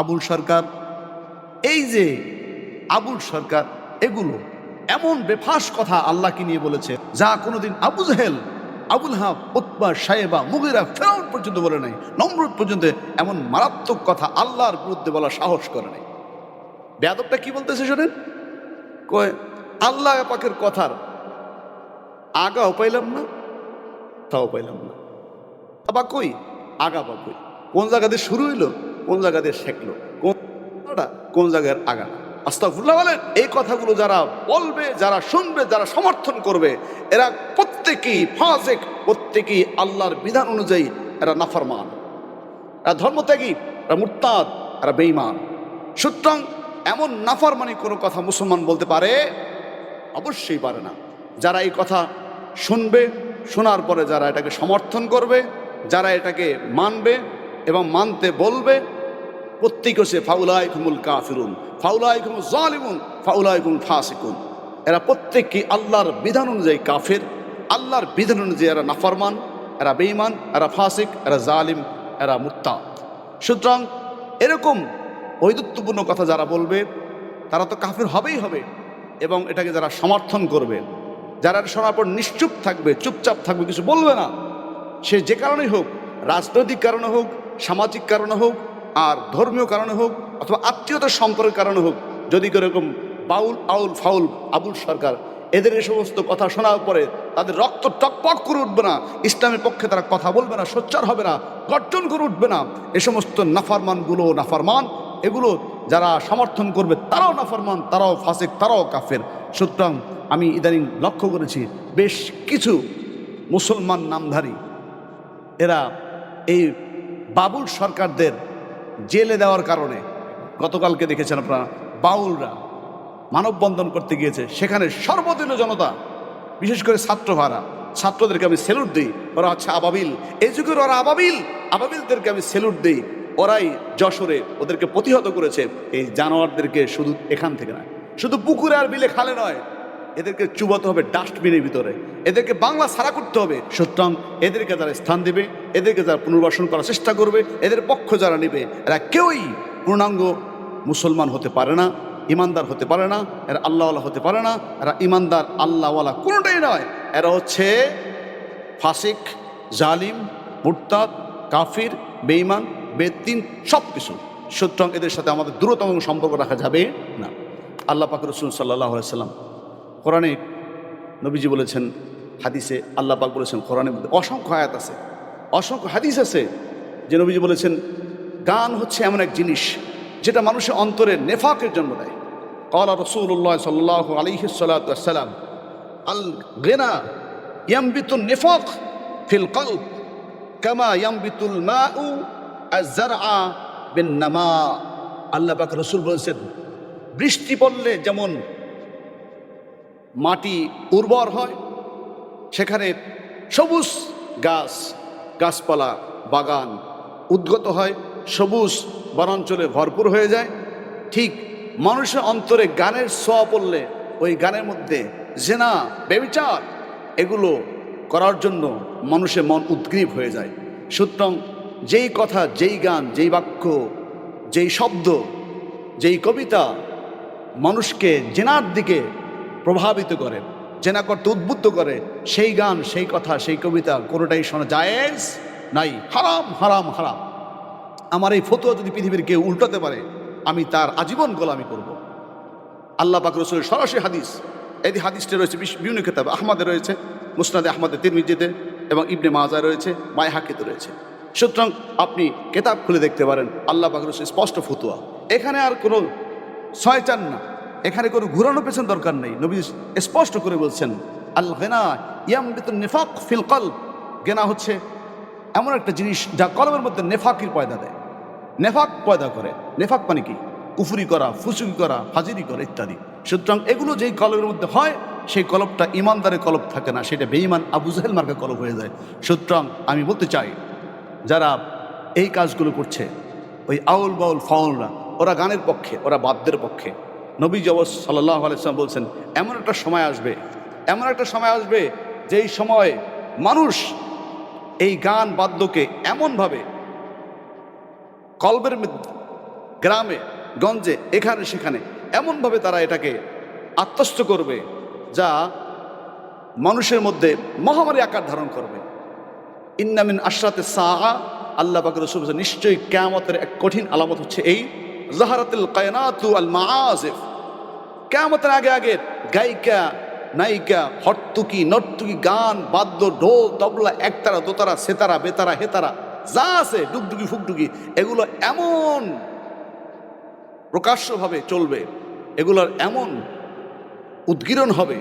আবুল সরকার, এই যে আবুল সরকার, এগুলো এমন বেফাস কথা আল্লাহকে নিয়ে বলেছে যা কোনোদিন আবু জাহেল, আবুল হাব, উতবা, সায়েবা, মুগিরা, ফেরাউন পর্যন্ত বলে নাই। নমরুদ পর্যন্ত এমন মারাত্মক কথা আল্লাহর বিরুদ্ধে বলার সাহস করে নাই। বেয়াদবটা কি বলতেছে শোনেন, কয় আল্লাহ পাকের কথার আগাও পাইলাম না, তাও পাইলাম না। আবার কই আগা বা কই, কোন জায়গা দিয়ে শুরু হইলো, কোন জায়গা দিয়ে শেখলো, কোন জায়গার আগা। আস্তাগফিরুল্লাহ বলেন। এই কথাগুলো যারা বলবে, যারা শুনবে, যারা সমর্থন করবে, এরা প্রত্যেকেই ফাসিক, প্রত্যেকেই আল্লাহর বিধান অনুযায়ী এরা নাফরমান, এরা ধর্মত্যাগী, এরা মুরতাদ, এরা বেঈমান। সুতরাং এমন নাফরমানি কোনো কথা মুসলমান বলতে পারে? অবশ্যই পারে না। যারা এই কথা শুনবে, শোনার পরে যারা এটাকে সমর্থন করবে, যারা এটাকে মানবে এবং মানতে বলবে, প্রত্যেকে হচ্ছে ফাউলাইকুমুল কাফিরুন, ফাউলাইকুমুল জালিমুন, ফাউলাইকুমুল ফাসিকুন। এরা প্রত্যেককে আল্লাহর বিধান অনুযায়ী কাফের, আল্লাহর বিধান অনুযায়ী এরা নাফরমান, এরা বেঈমান, এরা ফাসিক, এরা জালিম, এরা মুরতাদ। সুতরাং এরকম ঔদ্ধত্যপূর্ণ কথা যারা বলবে তারা তো কাফের হবেই হবে, এবং এটাকে যারা সমর্থন করবে, যারা শোনার পর নিশ্চুপ থাকবে, চুপচাপ থাকবে, কিছু বলবে না, সে যে কারণেই হোক, রাজনৈতিক কারণে হোক, সামাজিক কারণে হোক, আর ধর্মীয় কারণে হোক, অথবা আত্মীয়তার সম্পর্কের কারণে হোক, যদি এরকম বাউল আউল ফাউল আবুল সরকার এদের এই সমস্ত কথা শোনার পরে তাদের রক্ত টকপক করে উঠবে না, ইসলামের পক্ষে তারা কথা বলবে না, সোচ্চার হবে না, গর্জন করে উঠবে না, এ সমস্ত নাফরমানগুলো নাফরমান, এগুলো যারা সমর্থন করবে তারাও নাফরমান, তারাও ফাসিক, তারাও কাফের। সুতরাং আমি ইদানিং লক্ষ্য করেছি বেশ কিছু মুসলমান নামধারী এরা এই বাবুল সরকারদের জেলে দেওয়ার কারণে, গতকালকে দেখেছেন আপনারা, বাউলরা মানববন্ধন করতে গিয়েছে, সেখানে সর্বদিনের জনতা, বিশেষ করে ছাত্র ভাড়া, ছাত্রদেরকে আমি স্যালুট দিই, ওরা হচ্ছে আবাবিল, এই যুগের ওরা আবাবিল, আবাবিলদেরকে আমি স্যালুট দিই। ওরাই যশোরে ওদেরকে প্রতিহত করেছে, এই জানোয়ারদেরকে শুধু এখান থেকে নয়, শুধু পুকুরে আর বিলে খালে নয়, এদেরকে চুবাতে হবে ডাস্টবিনের ভিতরে, এদেরকে বাংলা ছাড়া করতে হবে। সুতরাং এদেরকে যারা স্থান দেবে, এদেরকে যারা পুনর্বাসন করার চেষ্টা করবে, এদের পক্ষ যারা নেবে, এরা কেউই পূর্ণাঙ্গ মুসলমান হতে পারে না, ইমানদার হতে পারে না, এরা আল্লাহওয়ালা হতে পারে না, এরা ইমানদার আল্লাহওয়ালা কোনোটাই নয়, এরা হচ্ছে ফাসিক, জালিম, মুরতাদ, কাফির, বেঈমান, বেদ্দিন, সব কিছু। সুতরাং এদের সাথে আমাদের দূরতম সম্পর্ক রাখা যাবে না। আল্লাহ পাক রাসূল সাল্লাল্লাহু আলাইহি ওয়াসাল্লাম কোরআনে, নবীজি বলেছেন, হাদিসে আল্লাহ পাক বলেছেন, কোরআনের মধ্যে অসংখ্য আয়াত আছে, অসংখ্য হাদিস আছে যে নবীজি বলেছেন গান হচ্ছে এমন এক জিনিস যেটা মানুষের অন্তরে নেফাকের জন্ম দেয়। ক্বালা রাসূলুল্লাহ সাল্লাল্লাহু আলাইহি ওয়াসাল্লাম আল গিনা ইয়ামবিতুন নিফাক ফিল কলব কামা ইয়ামবিতুল মাউ আয-যারআ বিন নামা। আল্লাহ পাক রাসূল বলেছেন, বৃষ্টি পড়লে যেমন মাটি উর্বর হয়, সেখানে সবুজ গাছ গাছপালা বাগান উদ্গত হয়, সবুজ বনাঞ্চলে ভরপুর হয়ে যায়, ঠিক মানুষের অন্তরে গানের ছোঁয়া পড়লে ওই গানের মধ্যে জেনা, ব্যভিচার এগুলো করার জন্য মানুষের মন উদ্গ্রীব হয়ে যায়। সুতরাং যেই কথা, যেই গান, যেই বাক্য, যেই শব্দ, যেই কবিতা মানুষকে জেনার দিকে প্রভাবিত করে, জেনা করতে উদ্বুদ্ধ করে, সেই গান, সেই কথা, সেই কবিতা কোনোটাই শোনা জায়েজ নাই, হারাম হারাম হারাম। আমার এই ফতোয়া যদি পৃথিবীর কেউ উল্টাতে পারে, আমি তার আজীবন গোলামি করব। আল্লাহ পাক রাসূলের সরাসরি হাদিস, এই হাদিসটা রয়েছে বিভিন্ন কিতাবে, আহমদে রয়েছে, মুসনাদে আহমদে, তিরমিজিতে এবং ইবনে মাজাহ রয়েছে, বাইহাকিতে রয়েছে। সুতরাং আপনি কিতাব খুলে দেখতে পারেন, আল্লাহ পাক রাসূল স্পষ্ট ফতোয়া। এখানে আর কোনো শয়তান না, এখানে কোনো ঘুরানো পেছন দরকার নেই। নবী স্পষ্ট করে বলছেন, আল গিনা ইয়ামবিতুন নিফাক ফিল কলব। গিনা হচ্ছে এমন একটা জিনিস যা কলবের মধ্যে নেফাকির পয়দা দেয়, নেফাক পয়দা করে। নেফাক মানে কি? কুফরি করা, ফুসুকি করা, ফাজিরি করা ইত্যাদি। সুতরাং এগুলো যেই কলবের মধ্যে হয়, সেই কলবটা ইমানদারের কলব থাকে না, সেটা বেঈমান আবু জাহেল মার্কা কলব হয়ে যায়। সুতরাং আমি বলতে চাই, যারা এই কাজগুলো করছে, ওই আউল বাউল ফাউলরা, ওরা গানের পক্ষে, ওরা বাদ্যের পক্ষে। নবী সাল্লাল্লাহু আলাইহি ওয়াসাল্লাম বলছেন, এমন একটা সময় আসবে, এমন একটা সময় আসবে যেই সময় মানুষ এই গান বাদ্যকে এমনভাবে কলবের গ্রামে গঞ্জে এখানে সেখানে এমনভাবে তারা এটাকে আত্মস্থ করবে যা মানুষের মধ্যে মহামারী আকার ধারণ করবে। ইন্না মিন আশরাতে সাআ, আল্লাহ পাক রাসূল বলেছেন নিশ্চয়ই কিয়ামতের এক কঠিন আলামত হচ্ছে এই যাহারাতুল কায়নাতু আল মাআজিফ। কিয়ামতের আগে আগে গায়িকা নায়িকা হর্তুকি নর্তুকি গান বাদ্য ঢোল তবলা একতারা দোতারা সেতারা বেতারা হেতারা যা আছে ডুগডুগি ফুকডুগি এগুলো এমন প্রকাশ্যভাবে চলবে, এগুলোর এমন উদ্গীরণ হবে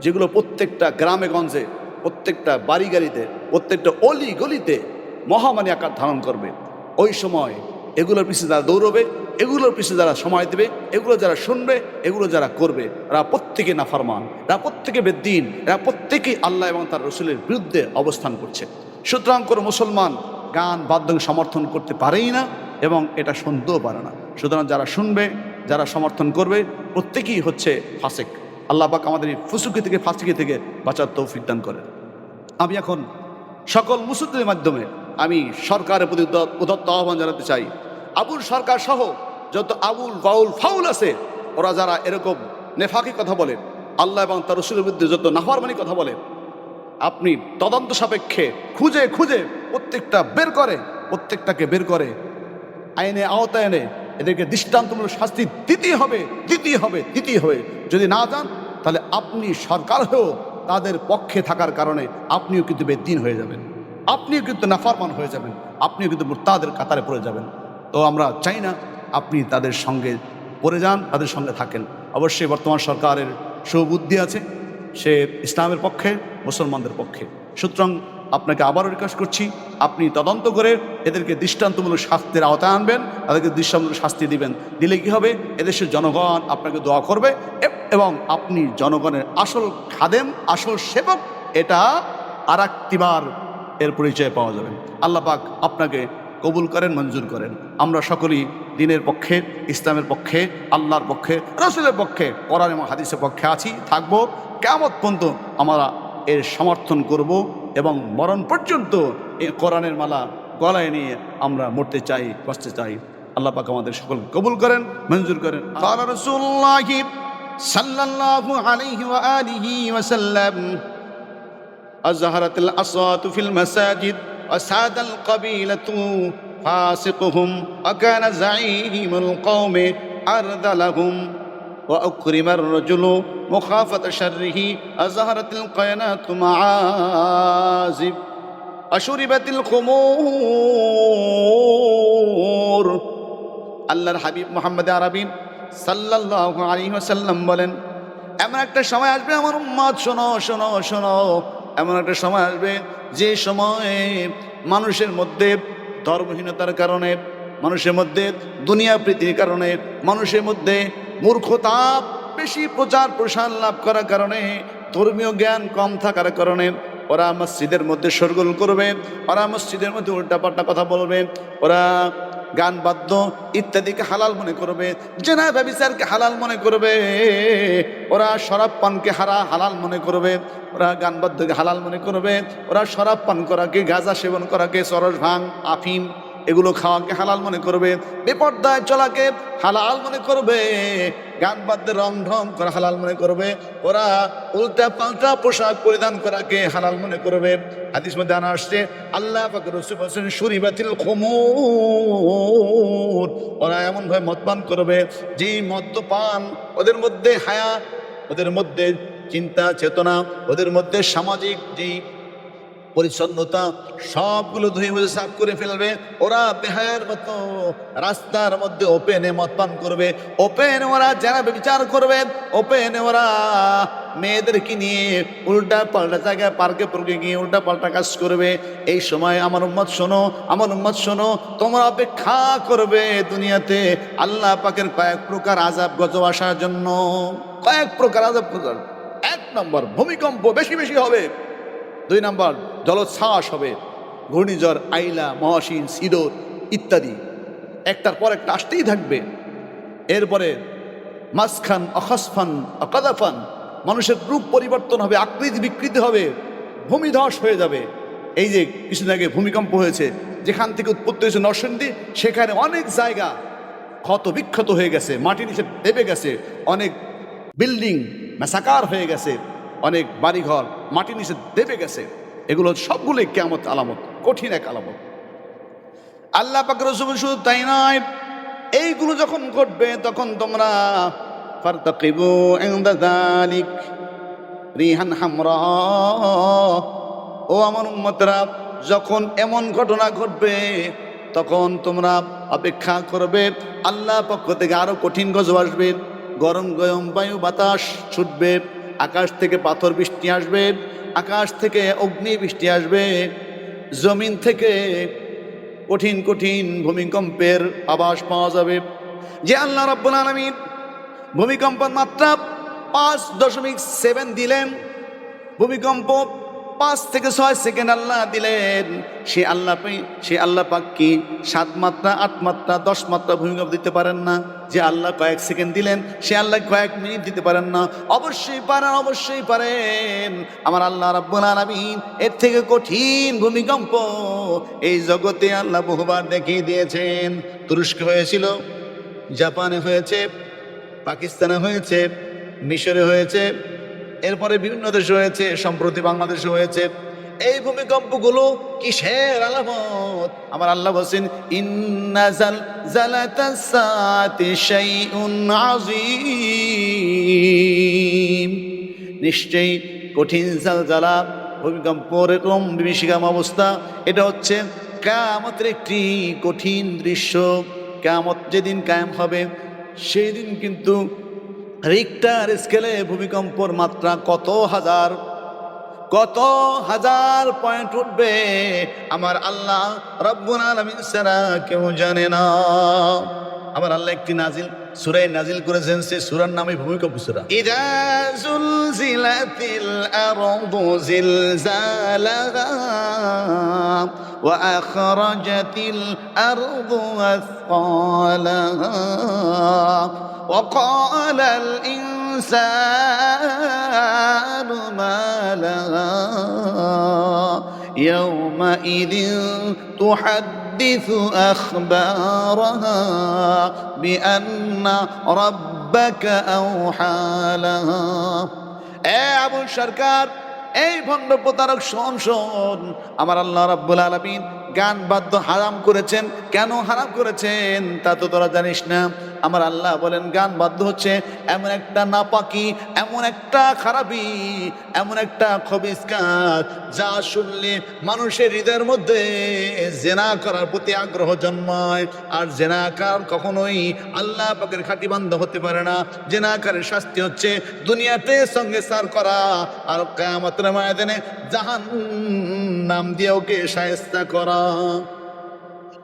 যেগুলো প্রত্যেকটা গ্রামে গঞ্জে প্রত্যেকটা বাড়ি গাড়িতে প্রত্যেকটা অলি গলিতে মহামারী আকার ধারণ করবে। ওই সময় এগুলোর পিছনে যারা দৌড়বে, এগুলোর পিছনে যারা সময় দেবে, এগুলো যারা শুনবে, এগুলো যারা করবে, এরা প্রত্যেকে নাফরমান, এরা প্রত্যেকে বেদ্দিন, এরা প্রত্যেকেই আল্লাহ এবং তার রসুলের বিরুদ্ধে অবস্থান করছে। সুতরাং কোনো মুসলমান গান বাদ্য সমর্থন করতে পারেই না এবং এটা শুনতেও পারে না। সুতরাং যারা শুনবে, যারা সমর্থন করবে প্রত্যেকেই হচ্ছে ফাসিক। আল্লাহ পাক আমাদের এই ফুসুকি থেকে ফাসিকি থেকে বাঁচার তৌফিক দান করেন। আমি এখন সকল মুসলিমদের মাধ্যমে আমি সরকারের প্রতি উদাত্ত আহ্বান জানাতে চাই, আবুল সরকার সহ যত আবুল বাউল ফাউল আছে, ওরা যারা এরকম নেফাকি কথা বলে, আল্লাহ এবং তার রসুলের বিরুদ্ধে যত নাফরমানি কথা বলে, আপনি তদন্ত সাপেক্ষে খুঁজে খুঁজে প্রত্যেকটা বের করে, প্রত্যেকটাকে বের করে আইনে আওতায় এনে এদেরকে দৃষ্টান্তমূলক শাস্তি দিতেই হবে, দিতেই হবে, দিতেই হবে। যদি না যান তাহলে আপনি সরকার হয়েও তাদের পক্ষে থাকার কারণে আপনিও কিন্তু বেদ্দিন হয়ে যাবেন, আপনিও কিন্তু নাফরমান হয়ে যাবেন, আপনিও কিন্তু মুরতাদের কাতারে পড়ে যাবেন। তো আমরা চাই না আপনি তাদের সঙ্গে পড়ে যান, তাদের সঙ্গে থাকেন। অবশ্যই বর্তমান সরকারের সুবুদ্ধি আছে, সে ইসলামের পক্ষে, মুসলমানদের পক্ষে। সুতরাং আপনাকে আবারও রিকোয়েস্ট করছি, আপনি তদন্ত করে এদেরকে দৃষ্টান্তমূলক শাস্তির আওতায় আনবেন, তাদেরকে দৃষ্টান্তমূলক শাস্তি দিবেন। দিলে কি হবে, এদেশের জনগণ আপনাকে দোয়া করবে এবং আপনি জনগণের আসল খাদেম, আসল সেবক, এটা আর একটিবার এর পরিচয় পাওয়া যাবে। আল্লাহ পাক আপনাকে কবুল করেন, মঞ্জুর করেন। আমরা সকলেই দ্বীনের পক্ষে, ইসলামের পক্ষে, আল্লাহর পক্ষে, রাসূলের পক্ষে, কোরআন এবং হাদিসের পক্ষে আছি, থাকবো। কিয়ামত পর্যন্ত আমরা এর সমর্থন করব এবং মরণ পর্যন্ত এই কোরআনের মালা গলায় নিয়ে আমরা মরতে চাই, বাঁচতে চাই। আল্লাহ পাক আমাদের সকলকে কবুল করেন, মঞ্জুর করেন। ক্বালা রাসূলুল্লাহ সাল্লাল্লাহু আলাইহি ওয়া আলিহি ওয়া সাল্লাম আযহারাতুল আসওয়াতু ফিল মাসাজিদ ওয়া সাদাল কাবিলাতু ফাসিকুহুম ওয়া কানা যাঈমুল কওমি আরদালাহুম وأكرم الرجل مخافة شره أزهرت القينات معازب أشربت الخمور আল্লাহর হাবিব মুহাম্মদ আরবি সাল্লাল্লাহু আলাইহি ওয়াসাল্লাম বলেন, এমন একটা সময় আসবে আমার উম্মত, শোনো শোনো শোনো, এমন একটা সময় আসবে যে সময়ে মানুষের মধ্যে ধর্মহীনতার কারণে, মানুষের মধ্যে দুনিয়া প্রীতির কারণে, মানুষের মধ্যে মূর্খতা বেশি প্রচার প্রসার লাভ করার কারণে, ধর্মীয় জ্ঞান কম থাকার কারণে ওরা মসজিদের মধ্যে শোরগোল করবে, ওরা মসজিদের মধ্যে উল্টাপাল্টা কথা বলবে, ওরা গান বাদ্য ইত্যাদিকে হালাল মনে করবে, জেনা ব্যভিচারকে হালাল মনে করবে, ওরা শরাব পানকে হালাল মনে করবে, ওরা গান বাদ্যকে হালাল মনে করবে, ওরা শরাব পান করাকে, গাঁজা সেবন করাকে, সরস ভাং আফিম এগুলো খাওয়াকে হালাল মনে করবে, বেপর্দায় চলাকে হালাল মনে করবে, গান বাদ্যের রং ঢং করা হালাল মনে করবে, ওরা উল্টা পাল্টা পোশাক পরিধান করাকে হালাল মনে করবে। হাদিস মধ্যে আনা আসছে, আল্লাহ পাক রাসূল বলেছেন শুরিবাতিল খুমুর, ওরা এমন ভাবে মদপান করবে যে মদ্যপান ওদের মধ্যে হায়া, ওদের মধ্যে চিন্তা চেতনা, ওদের মধ্যে সামাজিক যে পরিচ্ছন্নতা সবগুলো ধুয়ে মুছে সাফ করে ফেলবে। ওরা বেহায়ার মতো রাস্তার মধ্যে ওপেনে মদ পান করবে, ওপেনে ওরা যারা বিচার করবে, ওপেনে ওরা মেয়েদেরকে নিয়ে উল্টা পাল্টা জায়গায় পার্কে পার্কে গিয়ে উল্টা পাল্টা কাজ করবে। এই সময় আমার উম্মত শোনো, আমার উম্মত শোনো, তোমরা অপেক্ষা করবে দুনিয়াতে আল্লাহ পাকের কয়েক প্রকার আযাব গজব আসার জন্য। কয়েক প্রকার আযাব গজব, 1 নম্বর ভূমিকম্প বেশি বেশি হবে, 2 নম্বর জলোচ্ছ্বাস হবে, ঘূর্ণিঝড় আইলা, মহাসিন, সিডর ইত্যাদি একটার পর একটা আসতেই থাকবে। এরপরে মাসখান অখসফান অকাদাফান, মানুষের রূপ পরিবর্তন হবে, আকৃতি বিকৃতি হবে, ভূমিধস হয়ে যাবে। এই যে কিছুদিন আগে ভূমিকম্প হয়েছে, যেখান থেকে উৎপত্তি হয়েছে নরসিংদী, সেখানে অনেক জায়গা ক্ষত বিক্ষত হয়ে গেছে, মাটির নিচে দেবে গেছে, অনেক বিল্ডিং ম্যাসাকার হয়ে গেছে, অনেক বাড়িঘর মাটির নিচে দেবে গেছে। এগুলো সবগুলোই কিয়ামত আলামত, কঠিন এক আলামত। আল্লাহ পাক রাসূল শুধু তাই নয়, এইগুলো যখন ঘটবে তখন তোমরা ফারতাকিবু ইনদা যালিক রিহান হামরা, ও আমার উম্মতরা, যখন এমন ঘটনা ঘটবে তখন তোমরা অপেক্ষা করবে। আল্লাহ পক্ষ থেকে আরো কঠিন গজব আসবে, গরম গরম বায়ু বাতাস ছুটবে, আকাশ থেকে পাথর বৃষ্টি আসবে, আকাশ থেকে অগ্নি বৃষ্টি আসবে, জমিন থেকে কঠিন কঠিন ভূমিকম্পের আভাস পাওয়া যাবে। যে আল্লাহ রাব্বুল আলামিন ভূমিকম্পের মাত্রা 5.7 দিলেন, ভূমিকম্প 5 থেকে 6 সেকেন্ড আল্লাহ দিলেন, সে আল্লাহ পাক কি 7 মাত্রা 8 মাত্রা 10 মাত্রা ভূমিকম্প দিতে পারেন না? যে আল্লাহ কয়েক সেকেন্ড দিলেন, সে আল্লাহ কয়েক মিনিট দিতে পারেন না? অবশ্যই পারেন, অবশ্যই পারেন। আমার আল্লাহ রাব্বুল আলামিন এর থেকে কঠিন ভূমিকম্প এই জগতে আল্লাহ বহুবার দেখিয়ে দিয়েছেন। তুরস্কে হয়েছিল, জাপানে হয়েছে, পাকিস্তানে হয়েছে, মিশরে হয়েছে, এরপরে বিভিন্ন দেশে হয়েছে, সম্প্রতি বাংলাদেশে হয়েছে। এই ভূমিকম্পগুলো কিসের আলামত? আমার আল্লাহ বলেন, ইন্না জালজালাতাস সাআতি শাইউন আযীম, নিশ্চয়ই কঠিন জালজালা ভূমিকম্প এরকম বিভীষিকাম অবস্থা, এটা হচ্ছে কিয়ামতের একটি কঠিন দৃশ্য। কিয়ামত যেদিন কায়েম হবে সেই দিন কিন্তু রিক্টার স্কেলে ভূমিকম্পর মাত্রা কত হাজার পয়েন্ট উঠবে, আমার আল্লাহ রব্বুল আলামিন ছাড়া কেউ জানে না। আমার আল্লাহ একটি সূরা নাজিল করেছেন, সে সূরার নামই ভূমিকম্প সূরা। ইযা যুলজিলাতিল আরদু জিলজালাহা ওয়া আখরাজাতিল আরদু আসকালাহা ওয়া ক্বালাল ইনসানু মা লাহা ইয়াওমাইযিন তুহাদ্দিসু আখবারাহা বিআন্না রাব্বাকা আওহা লাহা। এ আবু সরকার, এই ভণ্ড প্রতারক, শোন, আমার আল্লাহ রাব্বুল আলামিন গান বাদ্য হারাম করেছেন। কেন হারাম করেছেন তা তো তোরা জানিস না। আমার আল্লাহ বলেন, গান বাদ্য হচ্ছে এমন একটা নাপাকি, এমন একটা খারাপি, এমন একটা খবিস কাজ, যা শুনলে মানুষের হৃদয়ের মধ্যে জেনা করার প্রতি আগ্রহ জন্মায়। আর জেনাকার কখনোই আল্লাহ পাকের খাঁটি বান্দা হতে পারে না। জেনাকারের শাস্তি হচ্ছে দুনিয়াতে সঙ্গে সার করা, আর কিয়ামতের ময়দানে জাহান্নাম দিয়ে ওকে শায়েস্তা করা।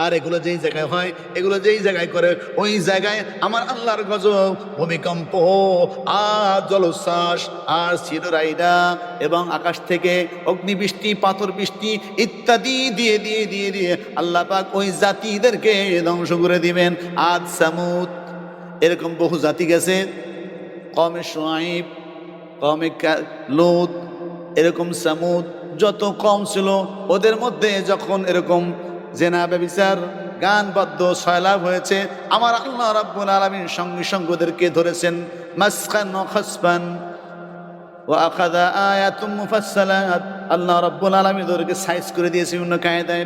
আর এগুলো যেই জায়গায় হয়, এগুলো যেই জায়গায় করে, ওই জায়গায় আমার আল্লাহর গজব, ভূমিকম্প আর জলোচ্ছ্বাস আর শিরোরাইডা এবং আকাশ থেকে অগ্নিবৃষ্টি, পাথর বৃষ্টি ইত্যাদি দিয়ে দিয়ে দিয়ে দিয়ে আল্লাহ পাক ওই জাতিদেরকে ধ্বংস করে দিবেন। আদ, সামুদ, এরকম বহু জাতি গেছে, কওমে শুআইব, কওমে লূত, এরকম সামুদ, যত কম ছিল ওদের মধ্যে যখন এরকম জেনা, ব্যভিচার, গান বাদ্য সয়লাভ হয়েছে, আমার আল্লাহ রাব্বুল আলামিন সঙ্গে সঙ্গে ওদেরকে ধরেছেন মাসখান ওয়া খাসফান ওয়া আখাযা আয়াতুম মুফাসসালাত। আল্লাহ রাব্বুল আলামিন ওদেরকে সাইজ করে দিয়েছে বিভিন্ন কায়দায়।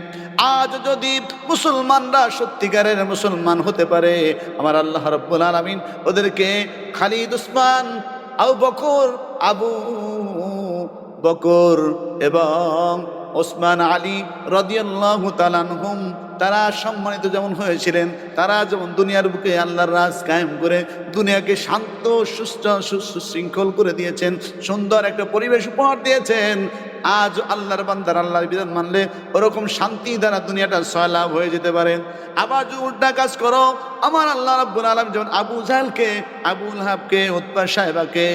আজ যদি মুসলমানরা সত্যিকারের মুসলমান হতে পারে, আমার আল্লাহ রাব্বুল আলামিন ওদেরকে খালিদ, উসমান, আবু বকর এবং ওসমান, আলী রাদিয়াল্লাহু তাআলা আনহুম, তারা সম্মানিত যেমন হয়েছিলেন, তারা যেমন দুনিয়ার বুকে আল্লাহর রাজ কায়েম করে দুনিয়াকে শান্ত, সুস্থ, সুশৃঙ্খল করে দিয়েছেন, সুন্দর একটা পরিবেশ উপহার দিয়েছেন। আজ আল্লাহর বান্দার আল্লাহর বিধান মানলে ওরকম শান্তি দ্বারা দুনিয়াটা সয়লাভ হয়ে যেতে পারে। আবার যদি উল্টা কাজ করো, আমার আল্লাহ রাব্বুল আলামিন যেমন আবু জাহলকে, আবু লাহাবকে, উতবা সাহেবাকে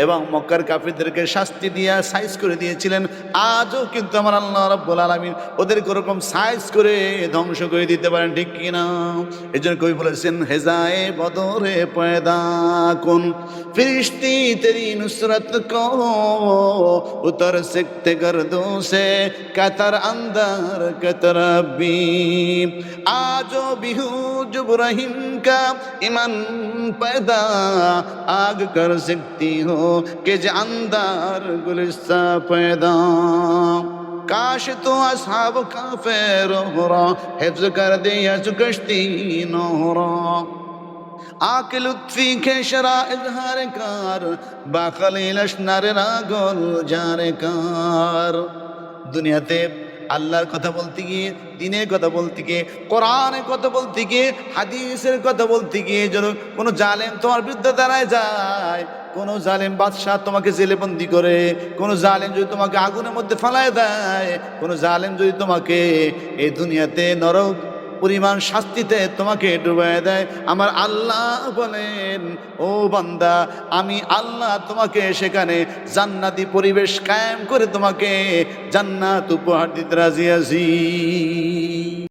এবং মক্কার কাফিরদেরকে শাস্তি দিয়া সাইজ করে দিয়েছিলেন, আজও কিন্তু আমার আল্লাহ রাব্বুল আলামিন ওদেরকে ওরকম সাইজ করে ধ্বংস করে দিতে পারেন, ঠিক কিনা? এই জন্য কবি বলেছেন, হেজায়ে বদরে পয়দা কুন ফিরিস্তি তেরি নুসরত কো উতর সে सकते गर्दों से कतर अंदर कतर भी आजो बिहूज इब्राहिम का ईमान पैदा आग कर सकती हो कि अंदर गुलिस्ता पैदा काश तो असहाब का फेरोहरा हिफ्ज कर दिया कश्ती नोहरा आके लुत्फी के शरा इजहार कार बाखलील अशनार रागल जारे कार দুনিয়াতে আল্লাহর কথা বলতে গিয়ে দ্বীনের কথা বলতে গিয়ে কোরআনের কথা বলতে গিয়ে হাদিসের কথা বলতে গিয়ে যেন কোনো জালেম তোমার বিরুদ্ধে দাঁড়ায় যায়, কোনো জালেম বাদশাহ তোমাকে জেলে বন্দি করে, কোনো জালেম যদি তোমাকে আগুনের মধ্যে ফালায় দেয়, কোনো জালেম যদি তোমাকে এই দুনিয়াতে নরক পরিমাণ শাস্তিতে তোমাকে ডুবায় দেয়, আমার আল্লাহ বলেন ও বান্দা আমি আল্লাহ তোমাকে সেখানে জান্নাতি পরিবেশ কায়েম করে তোমাকে জান্নাত উপহার দিতে রাজি আছি।